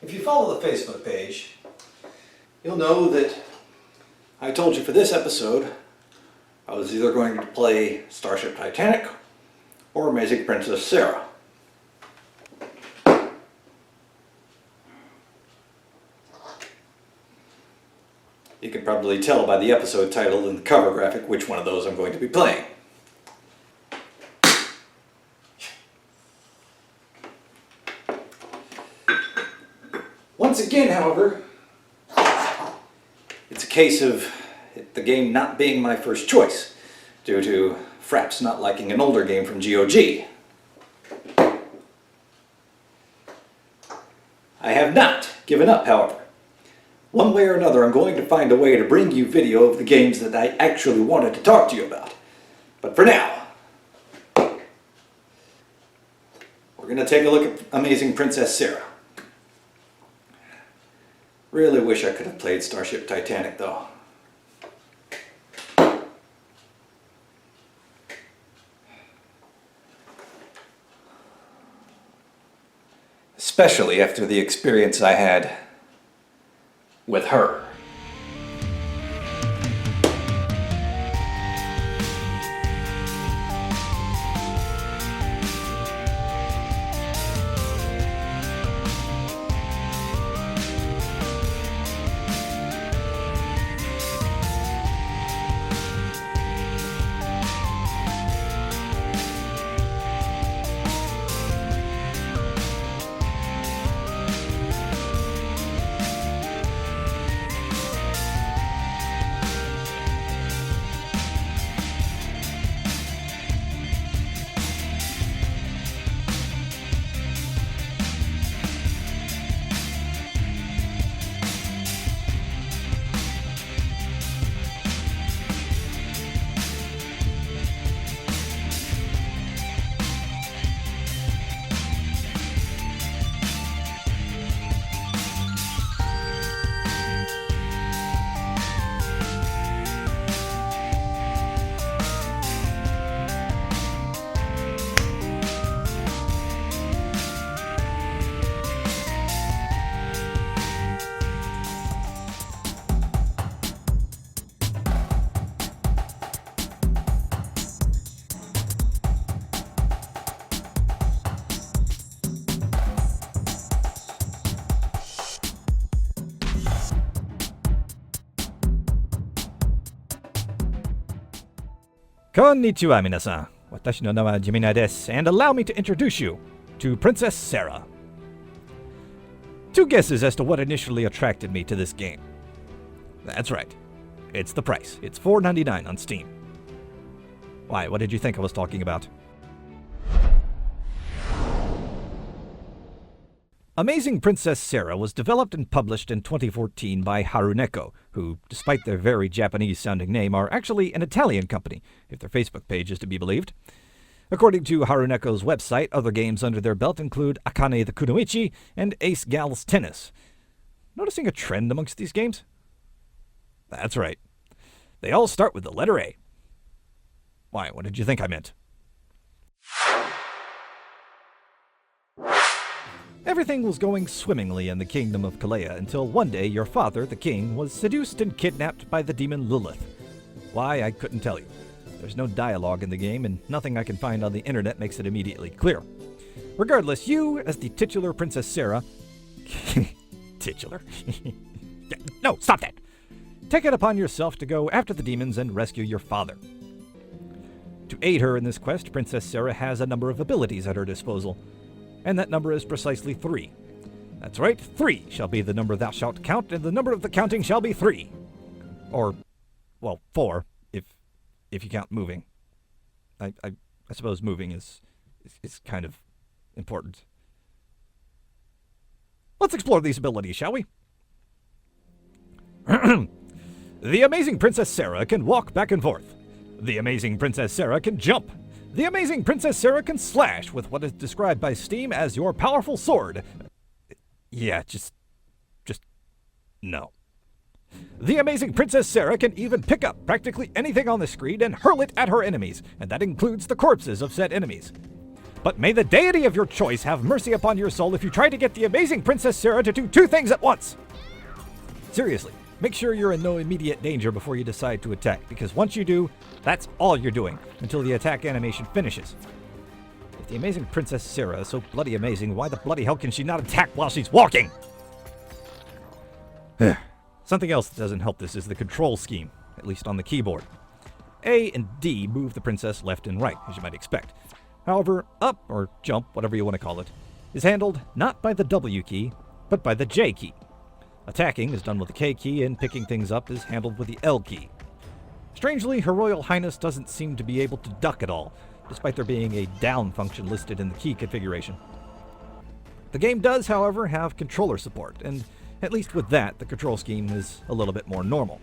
If you follow the Facebook page, you'll know that I told you for this episode I was either going to play Starship Titanic or Amazing Princess Sarah. You can probably tell by the episode title and the cover graphic which one of those I'm going to be playing. Once again, however, it's a case of the game not being my first choice, due to Fraps not liking an older game from GOG. I have not given up, however. One way or another, I'm going to find a way to bring you video of the games that I actually wanted to talk to you about. But for now, we're going to take a look at Amazing Princess Sarah. Really wish I could have played Starship Titanic, though. Especially after the experience I had with her. Konnichiwa, minasan. Watashi no nama wa Jimina desu, and allow me to introduce you to Princess Sarah. Two guesses as to what initially attracted me to this game. That's right. It's the price. It's $4.99 on Steam. Why, what did you think I was talking about? Amazing Princess Sarah was developed and published in 2014 by Haruneko, who, despite their very Japanese-sounding name, are actually an Italian company, if their Facebook page is to be believed. According to Haruneko's website, other games under their belt include Akane the Kunoichi and Ace Gals Tennis. Noticing a trend amongst these games? That's right. They all start with the letter A. Why, what did you think I meant? Everything was going swimmingly in the kingdom of Kalea until one day your father, the king, was seduced and kidnapped by the demon Lilith. Why, I couldn't tell you. There's no dialogue in the game, and nothing I can find on the internet makes it immediately clear. Regardless, you, as the titular Princess Sarah... Titular? No, stop that! Take it upon yourself to go after the demons and rescue your father. To aid her in this quest, Princess Sarah has a number of abilities at her disposal. And that number is precisely 3. That's right, 3 shall be the number thou shalt count, and the number of the counting shall be 3. Or, well, 4, if you count moving. I suppose moving is kind of important. Let's explore these abilities, shall we? The Amazing Princess Sarah can walk back and forth. The Amazing Princess Sarah can jump. The Amazing Princess Sarah can slash with what is described by Steam as your powerful sword. Yeah, just no. The Amazing Princess Sarah can even pick up practically anything on the screen and hurl it at her enemies, and that includes the corpses of said enemies. But may the deity of your choice have mercy upon your soul if you try to get the amazing Princess TERA to do two things at once! Seriously, make sure you're in no immediate danger before you decide to attack, because once you do, that's all you're doing until the attack animation finishes. If the amazing Princess TERA is so bloody amazing, why the bloody hell can she not attack while she's walking? Something else that doesn't help this is the control scheme, at least on the keyboard. A and D move the princess left and right, as you might expect. However, up, or jump, whatever you want to call it, is handled not by the W key, but by the J key. Attacking is done with the K key, and picking things up is handled with the L key. Strangely, Her Royal Highness doesn't seem to be able to duck at all, despite there being a down function listed in the key configuration. The game does, however, have controller support, and at least with that, the control scheme is a little bit more normal.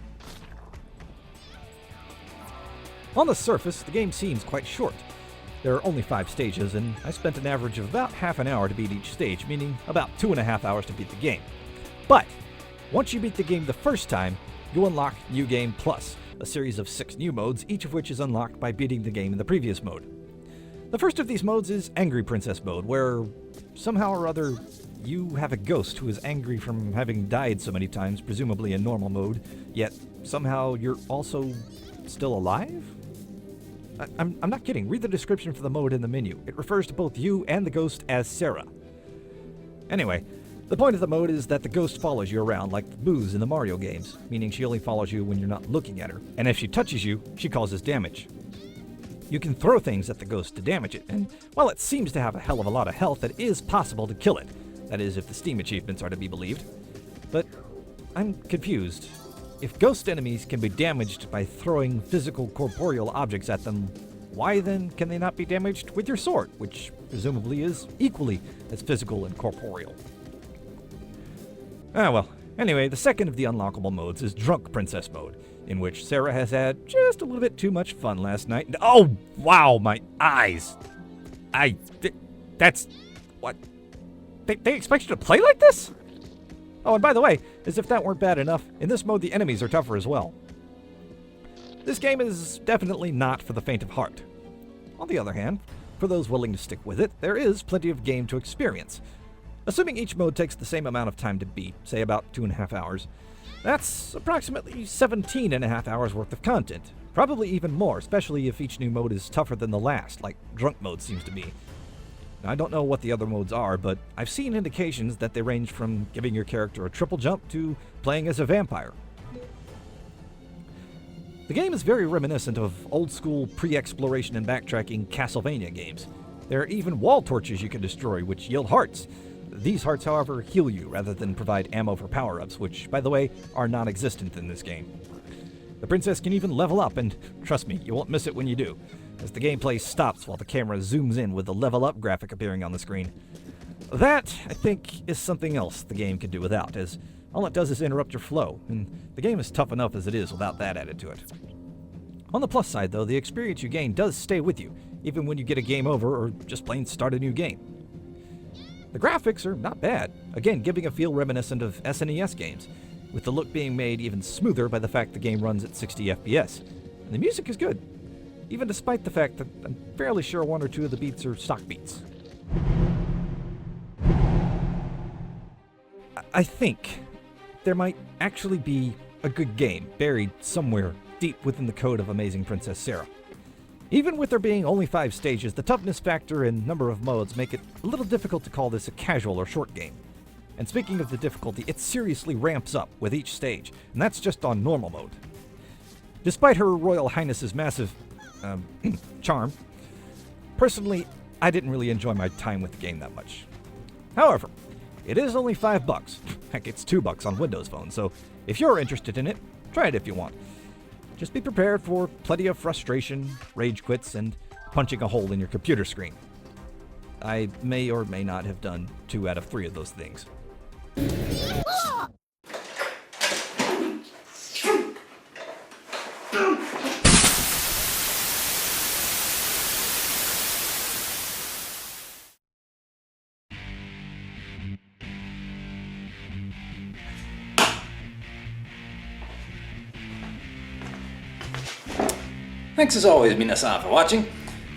On the surface, the game seems quite short. There are only 5 stages, and I spent an average of about half an hour to beat each stage, meaning about 2.5 hours to beat the game. But once you beat the game the first time, you unlock New Game Plus, a series of 6 new modes, each of which is unlocked by beating the game in the previous mode. The first of these modes is Angry Princess mode, where somehow or other you have a ghost who is angry from having died so many times, presumably in normal mode, yet somehow you're also still alive? I'm not kidding. Read the description for the mode in the menu. It refers to both you and the ghost as Sarah. Anyway, the point of the mode is that the ghost follows you around like Boo's in the Mario games, meaning she only follows you when you're not looking at her, and if she touches you, she causes damage. You can throw things at the ghost to damage it, and while it seems to have a hell of a lot of health, it is possible to kill it. That is, if the Steam achievements are to be believed. But I'm confused. If ghost enemies can be damaged by throwing physical corporeal objects at them, why then can they not be damaged with your sword, which presumably is equally as physical and corporeal? Well, anyway, the second of the unlockable modes is Drunk Princess mode, in which Sarah has had just a little bit too much fun last night. Oh, wow, my eyes! That's... what? They expect you to play like this? Oh, and by the way, as if that weren't bad enough, in this mode the enemies are tougher as well. This game is definitely not for the faint of heart. On the other hand, for those willing to stick with it, there is plenty of game to experience. Assuming each mode takes the same amount of time to beat, say about 2.5 hours, that's approximately 17.5 hours worth of content. Probably even more, especially if each new mode is tougher than the last, like Drunk mode seems to be. Now, I don't know what the other modes are, but I've seen indications that they range from giving your character a triple jump to playing as a vampire. The game is very reminiscent of old-school pre-exploration and backtracking Castlevania games. There are even wall torches you can destroy, which yield hearts. These hearts, however, heal you rather than provide ammo for power-ups, which, by the way, are non-existent in this game. The princess can even level up, and trust me, you won't miss it when you do, as the gameplay stops while the camera zooms in with the level up graphic appearing on the screen. That, I think, is something else the game can do without, as all it does is interrupt your flow, and the game is tough enough as it is without that added to it. On the plus side, though, the experience you gain does stay with you, even when you get a game over or just plain start a new game. The graphics are not bad, again giving a feel reminiscent of SNES games, with the look being made even smoother by the fact the game runs at 60 FPS. And the music is good, even despite the fact that I'm fairly sure 1 or 2 of the beats are stock beats. I think there might actually be a good game buried somewhere deep within the code of Amazing Princess Sarah. Even with there being only 5 stages, the toughness factor and number of modes make it a little difficult to call this a casual or short game. And speaking of the difficulty, it seriously ramps up with each stage, and that's just on normal mode. Despite Her Royal Highness's massive charm, personally, I didn't really enjoy my time with the game that much. However, it is only $5. Heck, it's $2 on Windows Phone, so if you're interested in it, try it if you want. Just be prepared for plenty of frustration, rage quits, and punching a hole in your computer screen. I may or may not have done 2 out of 3 of those things. Thanks as always, minasan, for watching.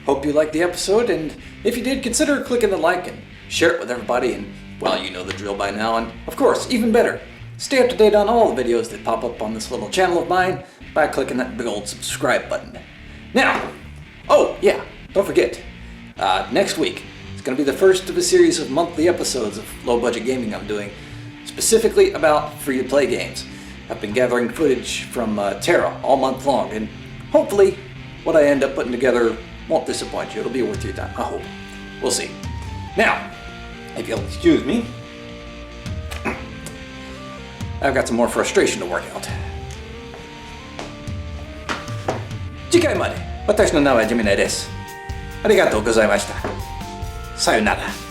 Hope you liked the episode, and If you did, consider clicking the like and share it with everybody, and well, you know the drill by now. And of course, even better, stay up to date on all the videos that pop up on this little channel of mine by clicking that big old subscribe button. Now, oh yeah, don't forget, next week is going to be the first of a series of monthly episodes of Low Budget Gaming I'm doing, specifically about free-to-play games. I've been gathering footage from TERA all month long, and hopefully what I end up putting together won't disappoint you. It'll be worth your time, I hope. We'll see. Now, if you'll excuse me, I've got some more frustration to work out. 次回まで私の名はジェミナイです。ありがとうございました。さよなら。